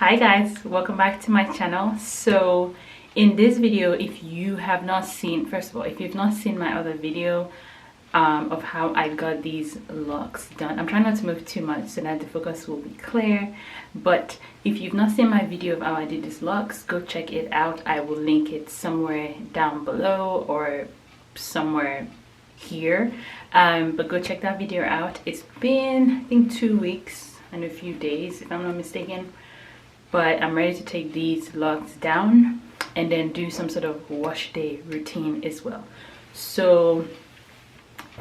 Hi guys, welcome back to my channel. So in this video, if you have not seen, first of all, if you've not seen my other video of how I got these locks done, I'm trying not to move too much so that the focus will be clear. But if you've not seen my video of how I did these locks, go check it out. I will link it somewhere down below or somewhere here, but go check that video out. It's been, I think, 2 weeks and a few days if I'm not mistaken, but I'm ready to take these locks down and then do some sort of wash day routine as well. So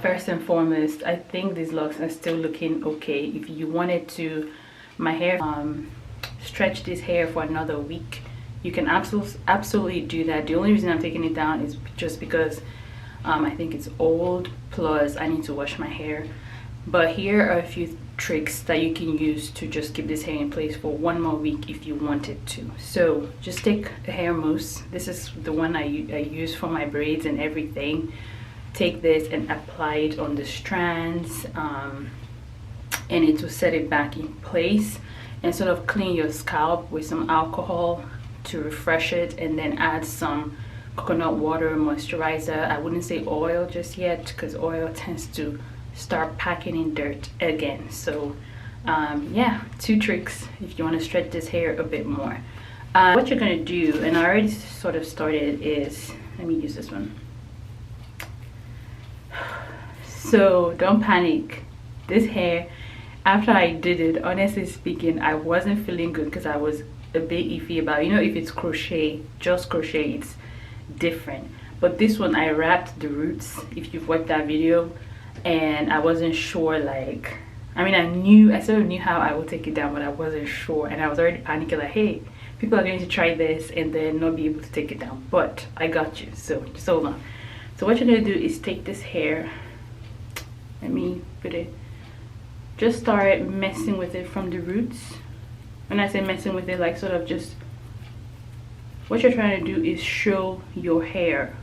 first and foremost, I think these locks are still looking okay. If you wanted to my hair stretch this hair for another week, you can absolutely do that. The only reason I'm taking it down is just because I think it's old, plus I need to wash my hair. But here are a few tricks that you can use to just keep this hair in place for one more week if you wanted to. So just take a hair mousse. This is the one I use for my braids and everything. Take this and apply it on the strands, and it will set it back in place, and sort of clean your scalp with some alcohol to refresh it, and then add some coconut water moisturizer. I wouldn't say oil just yet because oil tends to start packing in dirt again. So yeah, 2 tricks if you want to stretch this hair a bit more. What you're going to do, and I already sort of started, is, let me use this one. So don't panic. This hair, after I did it, honestly speaking, I wasn't feeling good because I was a bit iffy about, you know, if it's crochet, just crochet, it's different. But this one, I wrapped the roots, if you've watched that video, and I wasn't sure, like, I mean, I sort of knew how I would take it down, but I wasn't sure, and I was already panicking like, hey, people are going to try this and then not be able to take it down, but I got you. So just hold on. So what you're going to do is take this hair, let me put it, just start messing with it from the roots. When I say messing with it, like sort of just, what you're trying to do is show your hair.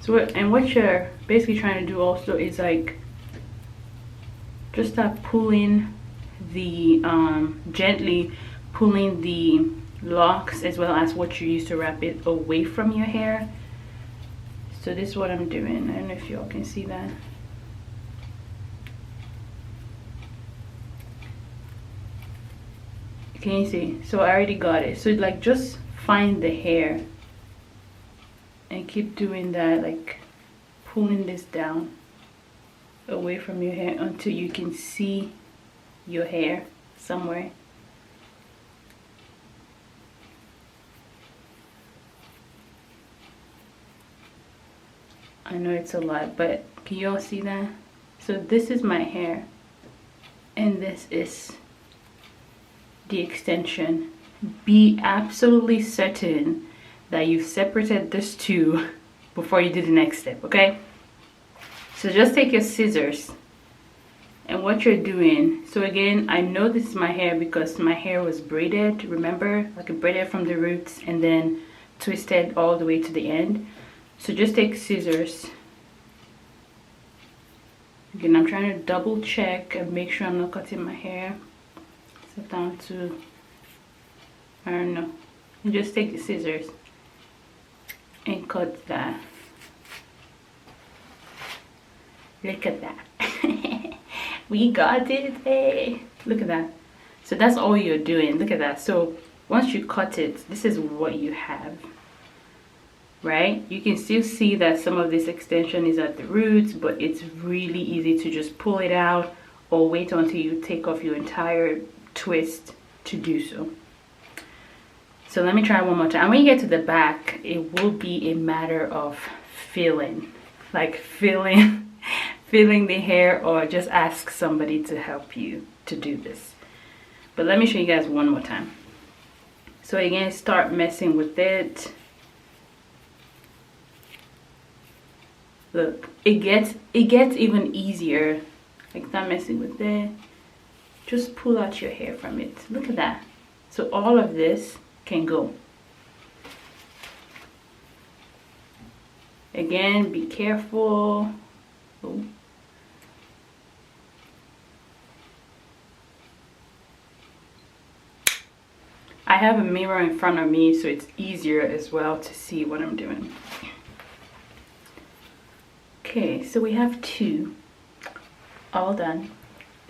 So, and what you're basically trying to do also is like just start pulling the gently pulling the locks as well as what you use to wrap it away from your hair. So this is what I'm doing. I don't know if y'all can see that. Can you see? So I already got it. So like just find the hair and keep doing that, like pulling this down away from your hair until you can see your hair somewhere. I know it's a lot, but can you all see that? So this is my hair and this is the extension. Be absolutely certain that you've separated this two before you do the next step, okay? So just take your scissors, and what you're doing, so again, I know this is my hair because my hair was braided, remember? Like I braided from the roots and then twisted all the way to the end. So just take scissors. Again, I'm trying to double check and make sure I'm not cutting my hair. Set down to, I don't know. And just take the scissors and cut that. Look at that. We got it. Hey, look at that. So that's all you're doing. Look at that. So once you cut it, this is what you have, right? You can still see that some of this extension is at the roots, but it's really easy to just pull it out or wait until you take off your entire twist to do so. So let me try one more time. And when you get to the back, it will be a matter of feeling, like feeling the hair, or just ask somebody to help you to do this. But let me show you guys one more time. So again, start messing with it. Look, it gets even easier. Like, start messing with it. Just pull out your hair from it. Look at that. So all of this can go. Again, be careful. Oh. I have a mirror in front of me, so it's easier as well to see what I'm doing. Okay, so we have 2 all done.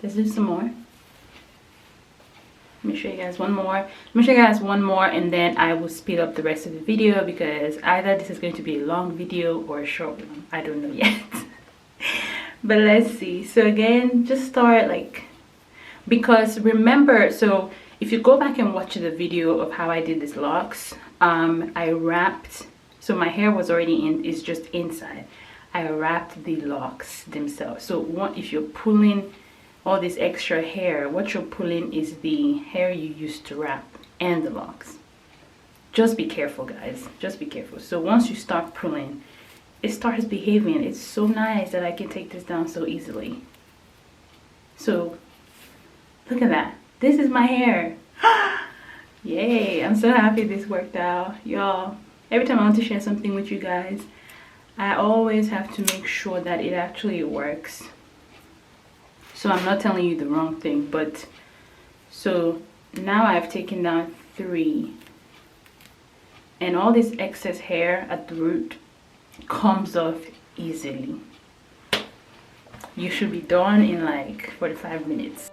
Let's do some more. Let me show you guys one more. Let me show you guys one more, and then I will speed up the rest of the video, because either this is going to be a long video or a short one. I don't know yet. But let's see. So again, just start like, because remember, so if you go back and watch the video of how I did these locks, I wrapped, so my hair was already in, it's just inside. I wrapped the locks themselves. So if you're pulling all this extra hair, what you're pulling is the hair you used to wrap and the locks. Just be careful, guys. Just be careful. So once you start pulling, it starts behaving. It's so nice that I can take this down so easily. So look at that. This is my hair. Yay, I'm so happy this worked out. Y'all, every time I want to share something with you guys, I always have to make sure that it actually works. So I'm not telling you the wrong thing, but so now I've taken down 3, and all this excess hair at the root comes off easily. You should be done in like 45 minutes.